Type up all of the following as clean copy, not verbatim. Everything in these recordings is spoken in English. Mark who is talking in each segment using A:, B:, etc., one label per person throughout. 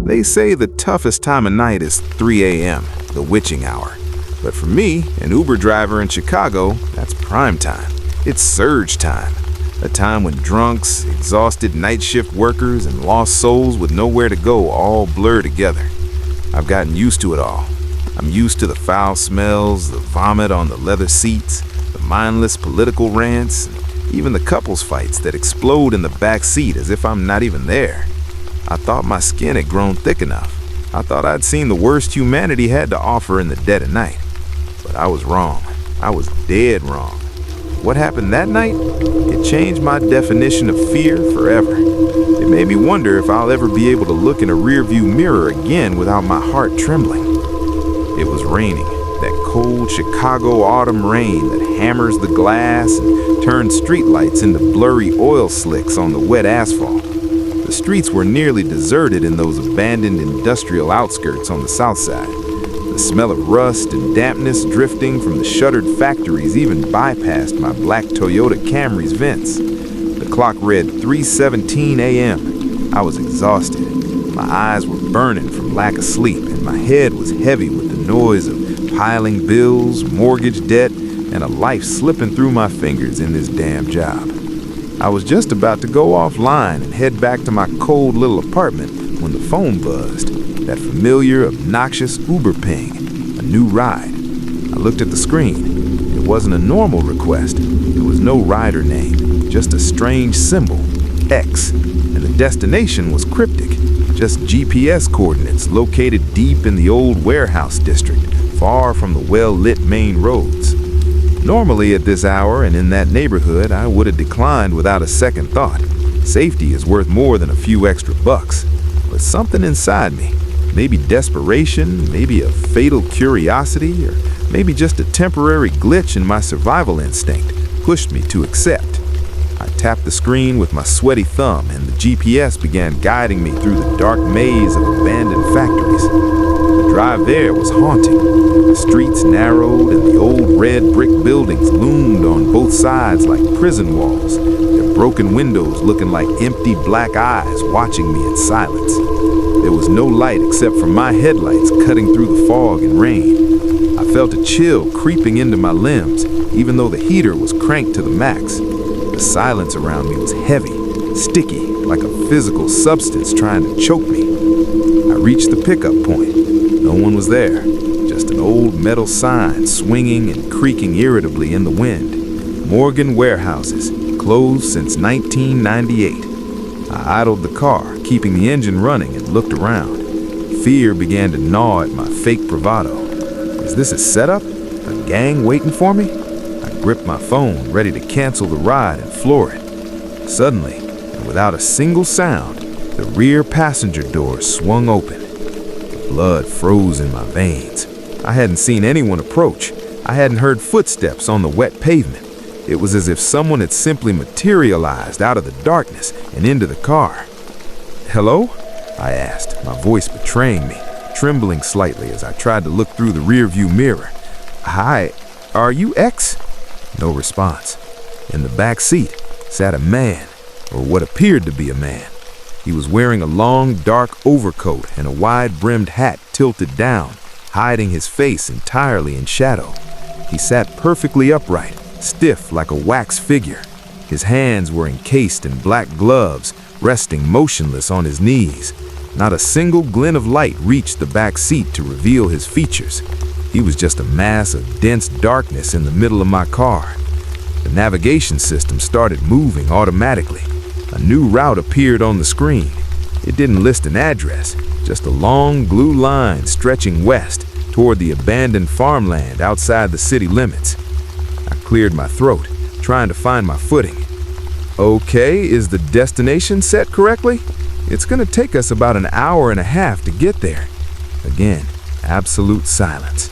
A: They say the toughest time of night is 3 a.m., the witching hour. But for me, an Uber driver in Chicago, that's prime time. It's surge time. A time when drunks, exhausted night shift workers, and lost souls with nowhere to go all blur together. I've gotten used to it all. I'm used to the foul smells, the vomit on the leather seats, the mindless political rants, and even the couples fights that explode in the back seat as if I'm not even there. I thought my skin had grown thick enough. I thought I'd seen the worst humanity had to offer in the dead of night. But I was wrong. I was dead wrong. What happened that night? It changed my definition of fear forever. It made me wonder if I'll ever be able to look in a rearview mirror again without my heart trembling. It was raining, that cold Chicago autumn rain that hammers the glass and turns streetlights into blurry oil slicks on the wet asphalt. The streets were nearly deserted in those abandoned industrial outskirts on the south side. The smell of rust and dampness drifting from the shuttered factories even bypassed my black Toyota Camry's vents. The clock read 3:17 a.m. I was exhausted. My eyes were burning from lack of sleep, and my head was heavy with the noise of piling bills, mortgage debt, and a life slipping through my fingers in this damn job. I was just about to go offline and head back to my cold little apartment when the phone buzzed. That familiar, obnoxious Uber ping, a new ride. I looked at the screen. It wasn't a normal request. There was no rider name, just a strange symbol, X, and the destination was cryptic, just GPS coordinates located deep in the old warehouse district, far from the well-lit main roads. Normally at this hour and in that neighborhood, I would have declined without a second thought. Safety is worth more than a few extra bucks. But something inside me, maybe desperation, maybe a fatal curiosity, or maybe just a temporary glitch in my survival instinct, pushed me to accept. I tapped the screen with my sweaty thumb, and the GPS began guiding me through the dark maze of abandoned factories. The drive there was haunting. The streets narrowed, and the old red brick buildings loomed on both sides like prison walls, their broken windows looking like empty black eyes watching me in silence. There was no light except for my headlights cutting through the fog and rain. I felt a chill creeping into my limbs, even though the heater was cranked to the max. The silence around me was heavy, sticky, like a physical substance trying to choke me. I reached the pickup point. No one was there, just an old metal sign swinging and creaking irritably in the wind. Morgan Warehouses, closed since 1998. I idled the car, keeping the engine running, and looked around. Fear began to gnaw at my fake bravado. Is this a setup? A gang waiting for me? I gripped my phone, ready to cancel the ride and floor it. Suddenly, and without a single sound, the rear passenger door swung open. Blood froze in my veins. I hadn't seen anyone approach. I hadn't heard footsteps on the wet pavement. It was as if someone had simply materialized out of the darkness and into the car. "Hello?" I asked, my voice betraying me, trembling slightly as I tried to look through the rearview mirror. "Hi, are you X?" No response. In the back seat sat a man, or what appeared to be a man. He was wearing a long, dark overcoat and a wide-brimmed hat tilted down, hiding his face entirely in shadow. He sat perfectly upright, stiff like a wax figure. His hands were encased in black gloves, resting motionless on his knees. Not a single glint of light reached the back seat to reveal his features. He was just a mass of dense darkness in the middle of my car. The navigation system started moving automatically. A new route appeared on the screen. It didn't list an address, just a long blue line stretching west toward the abandoned farmland outside the city limits. I cleared my throat, trying to find my footing. "Okay, is the destination set correctly? It's gonna take us about an hour and a half to get there." Again, absolute silence.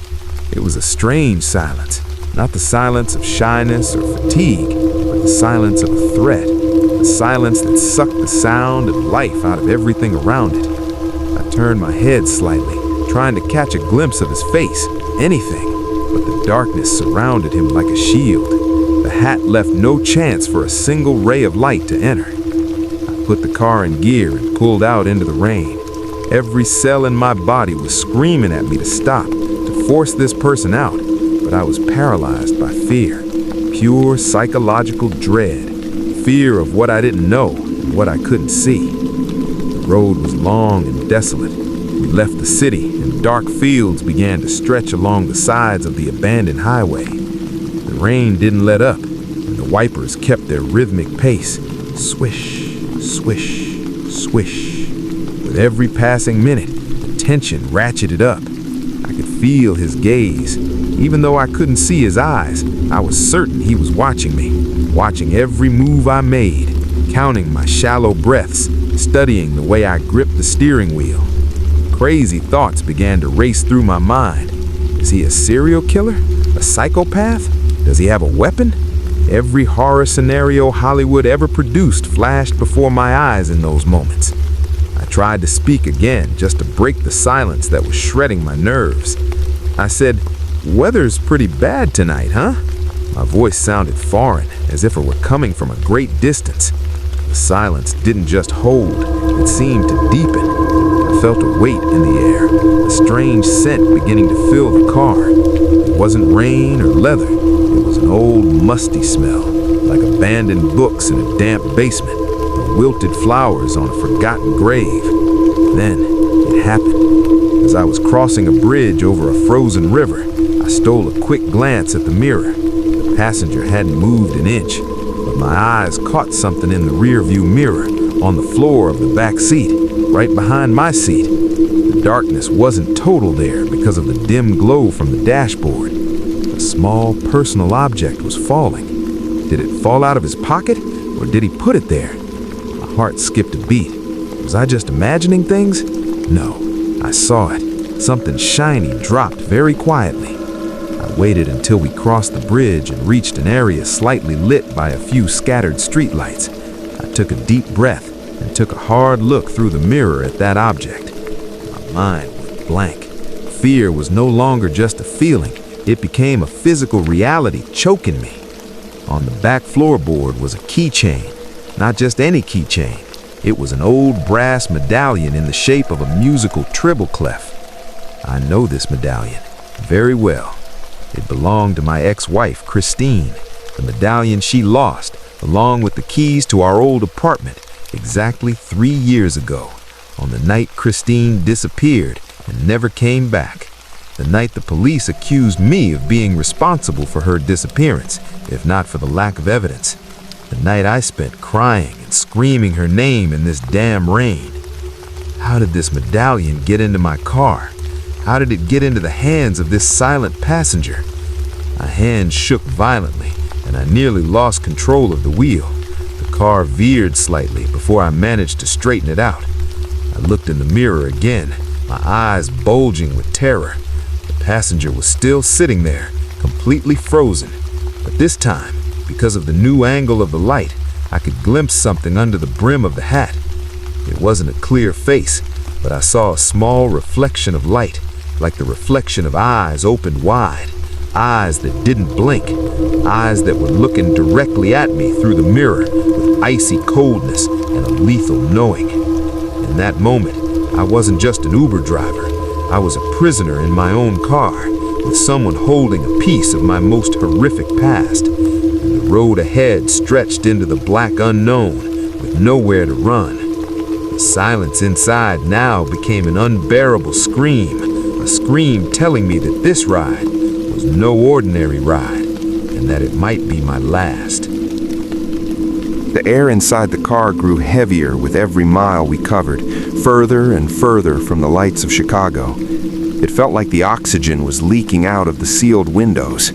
A: It was a strange silence, not the silence of shyness or fatigue, but the silence of a threat, a silence that sucked the sound and life out of everything around it. I turned my head slightly, trying to catch a glimpse of his face, anything, but the darkness surrounded him like a shield. The hat left no chance for a single ray of light to enter. I put the car in gear and pulled out into the rain. Every cell in my body was screaming at me to stop, to force this person out, but I was paralyzed by fear. Pure psychological dread. Fear of what I didn't know and what I couldn't see. The road was long and desolate. We left the city, and dark fields began to stretch along the sides of the abandoned highway. The rain didn't let up, and the wipers kept their rhythmic pace. Swish, swish, swish. With every passing minute, the tension ratcheted up. I could feel his gaze. Even though I couldn't see his eyes, I was certain he was watching me, watching every move I made, counting my shallow breaths, studying the way I gripped the steering wheel. Crazy thoughts began to race through my mind. Is he a serial killer? A psychopath? Does he have a weapon? Every horror scenario Hollywood ever produced flashed before my eyes in those moments. I tried to speak again, just to break the silence that was shredding my nerves. I said, "Weather's pretty bad tonight, huh?" My voice sounded foreign, as if it were coming from a great distance. The silence didn't just hold, it seemed to deepen. I felt a weight in the air, a strange scent beginning to fill the car. It wasn't rain or leather, it was an old musty smell, like abandoned books in a damp basement, or wilted flowers on a forgotten grave. Then it happened. As I was crossing a bridge over a frozen river, I stole a quick glance at the mirror. The passenger hadn't moved an inch, but my eyes caught something in the rearview mirror, on the floor of the back seat, right behind my seat. The darkness wasn't total there because of the dim glow from the dashboard. A small personal object was falling. Did it fall out of his pocket, or did he put it there? My heart skipped a beat. Was I just imagining things? No, I saw it. Something shiny dropped very quietly. I waited until we crossed the bridge and reached an area slightly lit by a few scattered streetlights. I took a deep breath and took a hard look through the mirror at that object. My mind went blank. Fear was no longer just a feeling. It became a physical reality choking me. On the back floorboard was a keychain. Not just any keychain. It was an old brass medallion in the shape of a musical treble clef. I know this medallion very well. It belonged to my ex-wife, Christine, the medallion she lost, along with the keys to our old apartment, exactly 3 years ago, on the night Christine disappeared and never came back. The night the police accused me of being responsible for her disappearance, if not for the lack of evidence. The night I spent crying and screaming her name in this damn rain. How did this medallion get into my car? How did it get into the hands of this silent passenger? My hands shook violently, and I nearly lost control of the wheel. The car veered slightly before I managed to straighten it out. I looked in the mirror again, my eyes bulging with terror. The passenger was still sitting there, completely frozen. But this time, because of the new angle of the light, I could glimpse something under the brim of the hat. It wasn't a clear face, but I saw a small reflection of light, like the reflection of eyes opened wide, eyes that didn't blink, eyes that were looking directly at me through the mirror with icy coldness and a lethal knowing. In that moment, I wasn't just an Uber driver. I was a prisoner in my own car, with someone holding a piece of my most horrific past. And the road ahead stretched into the black unknown, with nowhere to run. The silence inside now became an unbearable scream, a scream telling me that this ride was no ordinary ride, and that it might be my last.
B: The air inside the car grew heavier with every mile we covered, further and further from the lights of Chicago. It felt like the oxygen was leaking out of the sealed windows.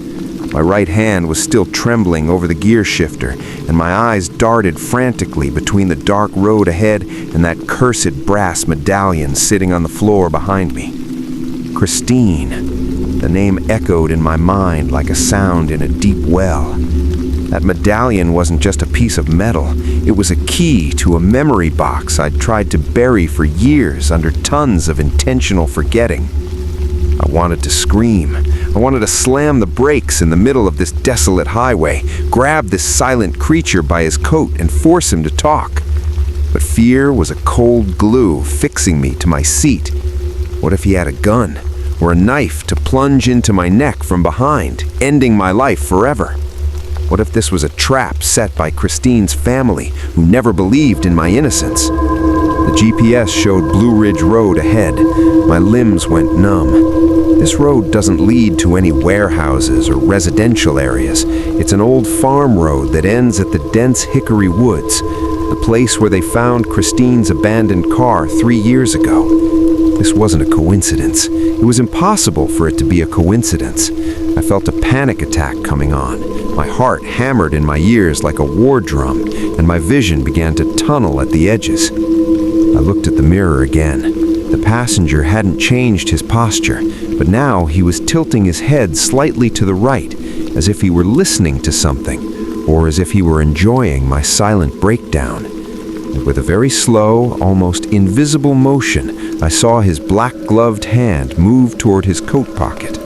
B: My right hand was still trembling over the gear shifter, and my eyes darted frantically between the dark road ahead and that cursed brass medallion sitting on the floor behind me. Christine. The name echoed in my mind like a sound in a deep well. That medallion wasn't just a piece of metal. It was a key to a memory box I'd tried to bury for years under tons of intentional forgetting. I wanted to scream. I wanted to slam the brakes in the middle of this desolate highway, grab this silent creature by his coat and force him to talk. but fear was a cold glue fixing me to my seat. What if he had a gun or a knife to plunge into my neck from behind, ending my life forever? What if this was a trap set by Christine's family, who never believed in my innocence? The GPS showed Blue Ridge Road ahead. My limbs went numb. This road doesn't lead to any warehouses or residential areas. It's an old farm road that ends at the dense hickory woods, the place where they found Christine's abandoned car 3 years ago. This wasn't a coincidence. It was impossible for it to be a coincidence. I felt a panic attack coming on. My heart hammered in my ears like a war drum, and my vision began to tunnel at the edges. I looked at the mirror again. The passenger hadn't changed his posture, but now he was tilting his head slightly to the right, as if he were listening to something, or as if he were enjoying my silent breakdown. And with a very slow, almost invisible motion, I saw his black-gloved hand move toward his coat pocket.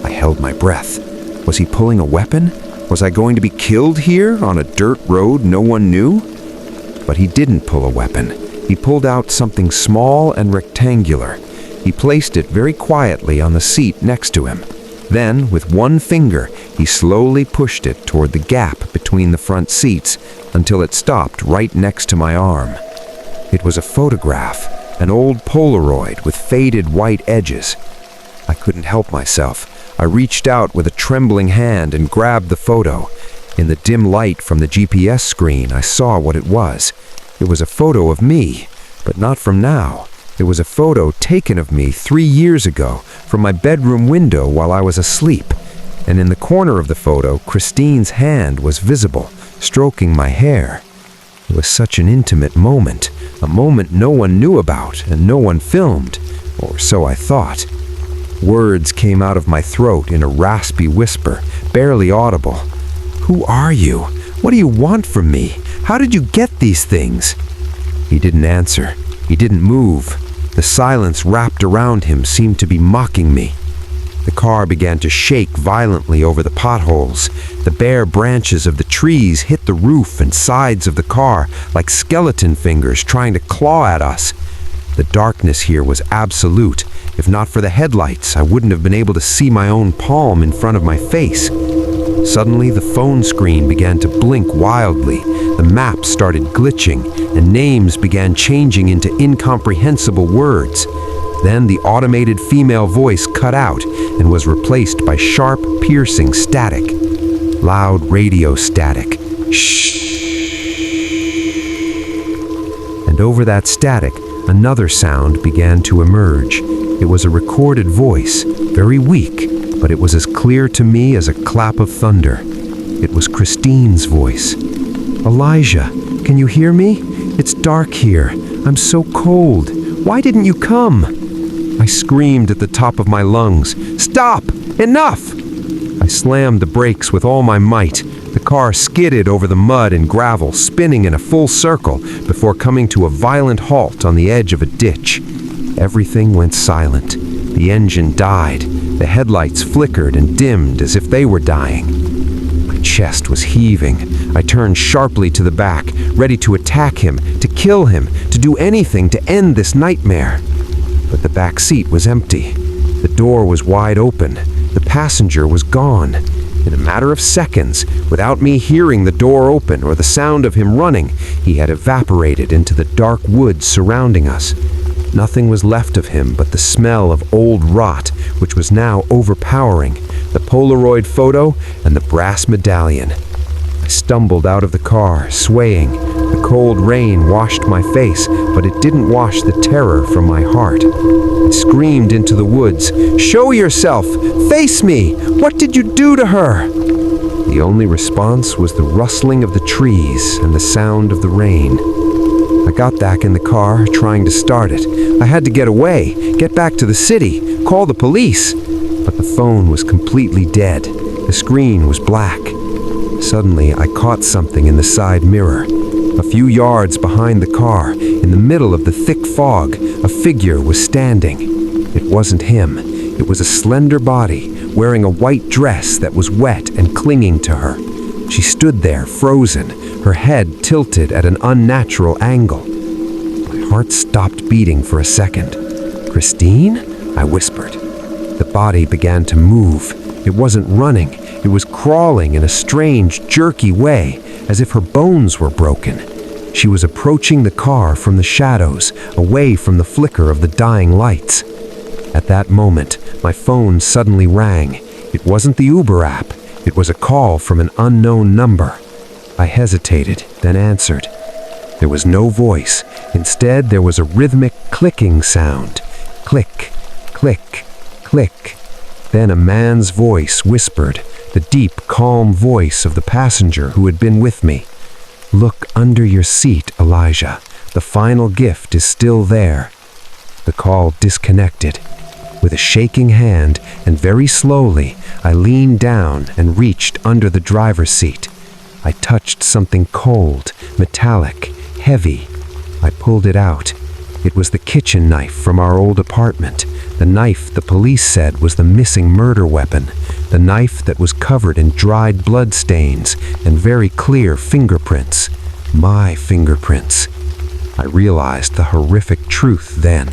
B: I held my breath. Was he pulling a weapon? Was I going to be killed here on a dirt road no one knew? But he didn't pull a weapon. He pulled out something small and rectangular. He placed it very quietly on the seat next to him. Then, with one finger, he slowly pushed it toward the gap between the front seats until it stopped right next to my arm. It was a photograph, an old Polaroid with faded white edges. I couldn't help myself. I reached out with a trembling hand and grabbed the photo. In the dim light from the GPS screen, I saw what it was. It was a photo of me, but not from now. It was a photo taken of me 3 years ago from my bedroom window while I was asleep. And in the corner of the photo, Christine's hand was visible, stroking my hair. It was such an intimate moment, a moment no one knew about and no one filmed, or so I thought. Words came out of my throat in a raspy whisper, barely audible. "Who are you? What do you want from me? How did you get these things?" He didn't answer. He didn't move. The silence wrapped around him seemed to be mocking me. The car began to shake violently over the potholes. The bare branches of the trees hit the roof and sides of the car like skeleton fingers trying to claw at us. The darkness here was absolute. If not for the headlights, I wouldn't have been able to see my own palm in front of my face. Suddenly, the phone screen began to blink wildly. The map started glitching, and names began changing into incomprehensible words. Then the automated female voice cut out and was replaced by sharp, piercing static. Loud radio static. Shh. And over that static, another sound began to emerge. It was a recorded voice, very weak, but it was as clear to me as a clap of thunder. It was Christine's voice. "Elijah, can you hear me? It's dark here. I'm so cold. Why didn't you come?" I screamed at the top of my lungs. "Stop! Enough!" I slammed the brakes with all my might. The car skidded over the mud and gravel, spinning in a full circle before coming to a violent halt on the edge of a ditch. Everything went silent. The engine died. The headlights flickered and dimmed as if they were dying. My chest was heaving. I turned sharply to the back, ready to attack him, to kill him, to do anything to end this nightmare. But the back seat was empty. The door was wide open. The passenger was gone. In a matter of seconds, without me hearing the door open or the sound of him running, he had evaporated into the dark woods surrounding us. Nothing was left of him but the smell of old rot, which was now overpowering, the Polaroid photo, and the brass medallion. I stumbled out of the car, swaying. The cold rain washed my face, but it didn't wash the terror from my heart. I screamed into the woods, "Show yourself! Face me! What did you do to her?" The only response was the rustling of the trees and the sound of the rain. I got back in the car, trying to start it. I had to get away, get back to the city, call the police. But the phone was completely dead. The screen was black. Suddenly, I caught something in the side mirror. A few yards behind the car, in the middle of the thick fog, a figure was standing. It wasn't him. It was a slender body, wearing a white dress that was wet and clinging to her. She stood there, frozen, her head tilted at an unnatural angle. heart stopped beating for a second. "Christine?" I whispered. The body began to move. It wasn't running. It was crawling in a strange, jerky way, as if her bones were broken. She was approaching the car from the shadows, away from the flicker of the dying lights. At that moment, my phone suddenly rang. It wasn't the Uber app. It was a call from an unknown number. I hesitated, then answered. There was no voice. Instead, there was a rhythmic clicking sound. Click, click, click. Then a man's voice whispered, the deep, calm voice of the passenger who had been with me. "Look under your seat, Elijah. The final gift is still there." The call disconnected. With a shaking hand, and very slowly, I leaned down and reached under the driver's seat. I touched something cold, metallic, heavy. I pulled it out. It was the kitchen knife from our old apartment, the knife the police said was the missing murder weapon, the knife that was covered in dried blood stains and very clear fingerprints. My fingerprints. I realized the horrific truth then.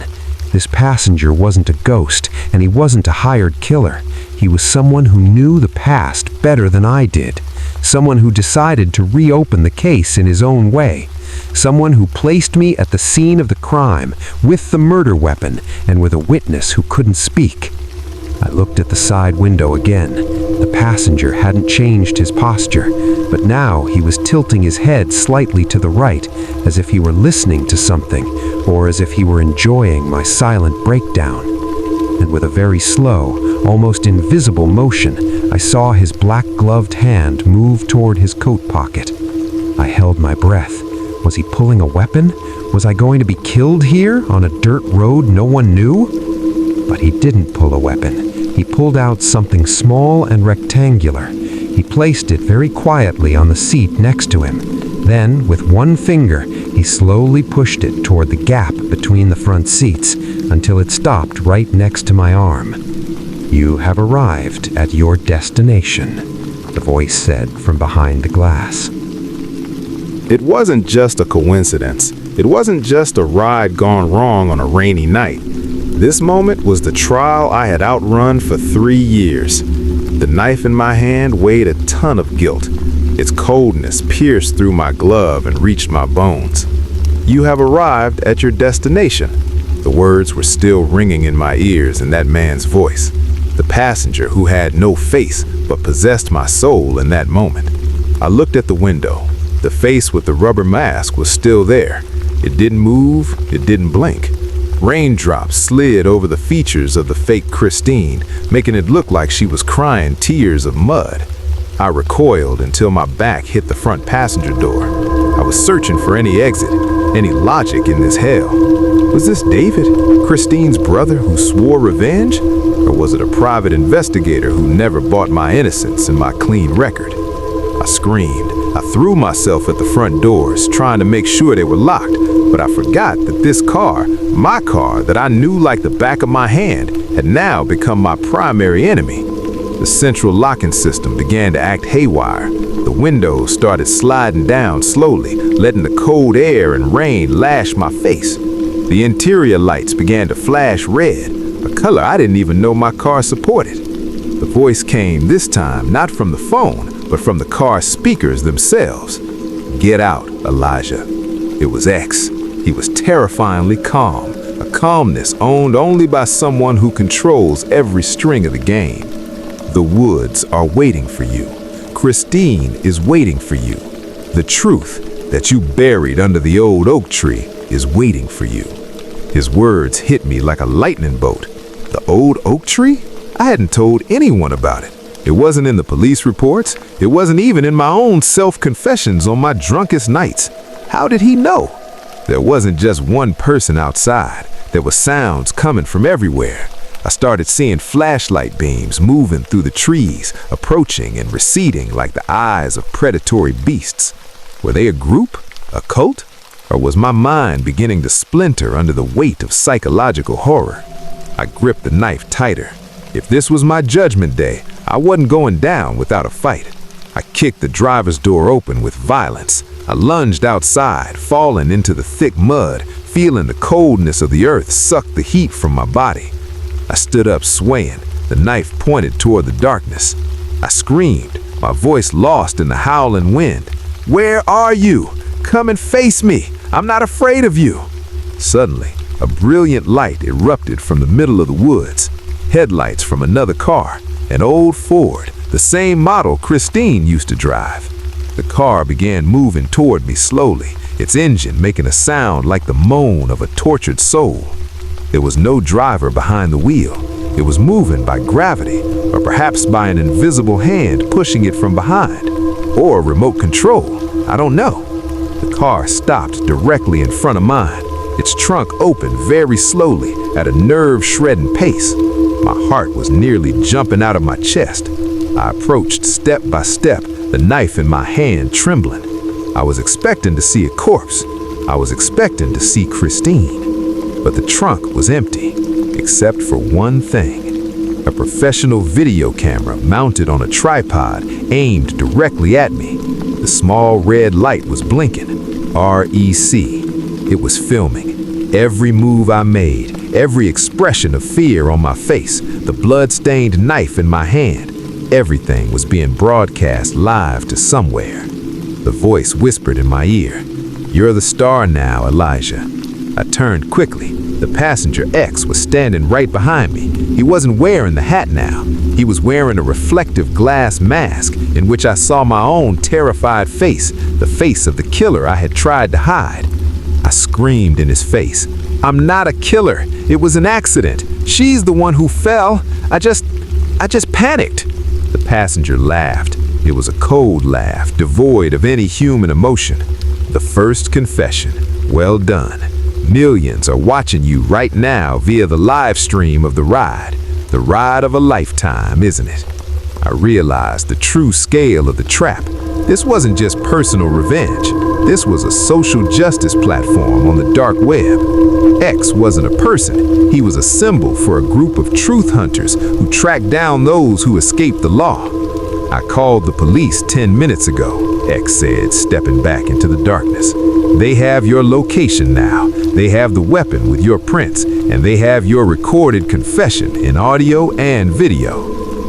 B: This passenger wasn't a ghost, and he wasn't a hired killer. He was someone who knew the past better than I did. Someone who decided to reopen the case in his own way. Someone who placed me at the scene of the crime, with the murder weapon, and with a witness who couldn't speak. I looked at the side window again. The passenger hadn't changed his posture, but now he was tilting his head slightly to the right, as if he were listening to something, or as if he were enjoying my silent breakdown. And with a very slow, almost invisible motion, I saw his black-gloved hand move toward his coat pocket. I held my breath. Was he pulling a weapon? Was I going to be killed here, on a dirt road no one knew? But he didn't pull a weapon. He pulled out something small and rectangular. He placed it very quietly on the seat next to him. Then, with one finger, he slowly pushed it toward the gap between the front seats until it stopped right next to my arm. "You have arrived at your destination," the voice said from behind the glass.
A: It wasn't just a coincidence. It wasn't just a ride gone wrong on a rainy night. This moment was the trial I had outrun for 3 years. The knife in my hand weighed a ton of guilt. Its coldness pierced through my glove and reached my bones. "You have arrived at your destination." The words were still ringing in my ears in that man's voice. The passenger who had no face but possessed my soul in that moment. I looked at the window. The face with the rubber mask was still there. It didn't move, it didn't blink. Raindrops slid over the features of the fake Christine, making it look like she was crying tears of mud. I recoiled until my back hit the front passenger door. I was searching for any exit, any logic in this hell. Was this David, Christine's brother who swore revenge? Or was it a private investigator who never bought my innocence and my clean record? I screamed. I threw myself at the front doors, trying to make sure they were locked, but I forgot that this car, my car that I knew like the back of my hand, had now become my primary enemy. The central locking system began to act haywire. The windows started sliding down slowly, letting the cold air and rain lash my face. The interior lights began to flash red, a color I didn't even know my car supported. The voice came this time not from the phone, but from the car's speakers themselves. "Get out, Elijah." It was X. He was terrifyingly calm, a calmness owned only by someone who controls every string of the game. "The woods are waiting for you. Christine is waiting for you. The truth that you buried under the old oak tree is waiting for you." His words hit me like a lightning bolt. The old oak tree? I hadn't told anyone about it. It wasn't in the police reports. It wasn't even in my own self-confessions on my drunkest nights. How did he know? There wasn't just one person outside. There were sounds coming from everywhere. I started seeing flashlight beams moving through the trees, approaching and receding like the eyes of predatory beasts. Were they a group? A cult? Or was my mind beginning to splinter under the weight of psychological horror? I gripped the knife tighter. If this was my judgment day, I wasn't going down without a fight. I kicked the driver's door open with violence. I lunged outside, falling into the thick mud, feeling the coldness of the earth suck the heat from my body. I stood up swaying, the knife pointed toward the darkness. I screamed, my voice lost in the howling wind. "Where are you? Come and face me. I'm not afraid of you." Suddenly, a brilliant light erupted from the middle of the woods. Headlights from another car, an old Ford, the same model Christine used to drive. The car began moving toward me slowly, its engine making a sound like the moan of a tortured soul. There was no driver behind the wheel. It was moving by gravity, or perhaps by an invisible hand pushing it from behind, or remote control. I don't know. The car stopped directly in front of mine. Its trunk opened very slowly at a nerve-shredding pace. My heart was nearly jumping out of my chest. I approached step by step, the knife in my hand trembling. I was expecting to see a corpse. I was expecting to see Christine. But the trunk was empty, except for one thing. A professional video camera mounted on a tripod aimed directly at me. The small red light was blinking. REC. It was filming. Every move I made, every expression of fear on my face, the blood-stained knife in my hand, everything was being broadcast live to somewhere. The voice whispered in my ear, "You're the star now, Elijah." I turned quickly. The passenger X was standing right behind me. He wasn't wearing the hat now. He was wearing a reflective glass mask in which I saw my own terrified face, the face of the killer I had tried to hide. I screamed in his face, "I'm not a killer. It was an accident. She's the one who fell. I just panicked." The passenger laughed. It was a cold laugh, devoid of any human emotion. The first confession. Well done. Millions are watching you right now via the live stream of the ride of a lifetime, isn't it? I realized the true scale of the trap. This wasn't just personal revenge. This was a social justice platform on the dark web. X wasn't a person. He was a symbol for a group of truth hunters who tracked down those who escaped the law. "I called the police 10 minutes ago," X said, stepping back into the darkness. "They have your location now. They have the weapon with your prints, and they have your recorded confession in audio and video.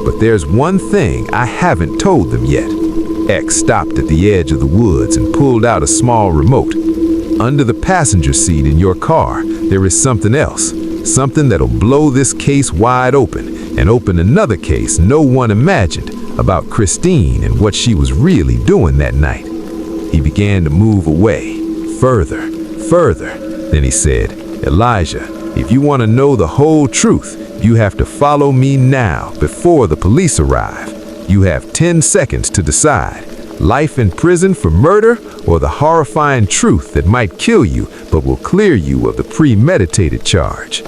A: But there's one thing I haven't told them yet." X stopped at the edge of the woods and pulled out a small remote. "Under the passenger seat in your car, there is something else. Something that'll blow this case wide open and open another case no one imagined about Christine and what she was really doing that night." He began to move away, further, further. Then he said, "Elijah, if you want to know the whole truth, you have to follow me now before the police arrive. You have 10 seconds to decide. Life in prison for murder or the horrifying truth that might kill you but will clear you of the premeditated charge."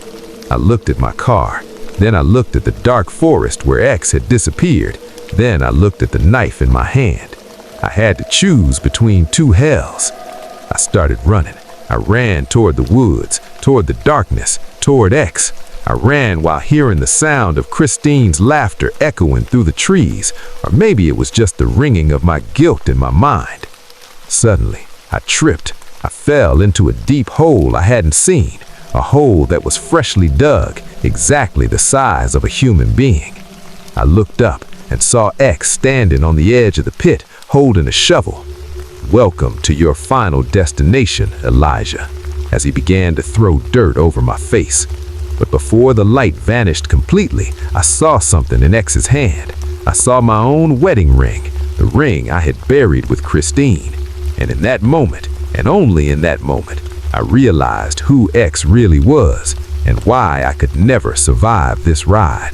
A: I looked at my car. Then I looked at the dark forest where X had disappeared. Then I looked at the knife in my hand. I had to choose between two hells. I started running. I ran toward the woods, toward the darkness, toward X. I ran while hearing the sound of Christine's laughter echoing through the trees, or maybe it was just the ringing of my guilt in my mind. Suddenly, I tripped. I fell into a deep hole I hadn't seen, a hole that was freshly dug, exactly the size of a human being. I looked up and saw X standing on the edge of the pit, holding a shovel. "Welcome to your final destination, Elijah," as he began to throw dirt over my face. But before the light vanished completely, I saw something in X's hand. I saw my own wedding ring, the ring I had buried with Christine. And in that moment, and only in that moment, I realized who X really was and why I could never survive this ride.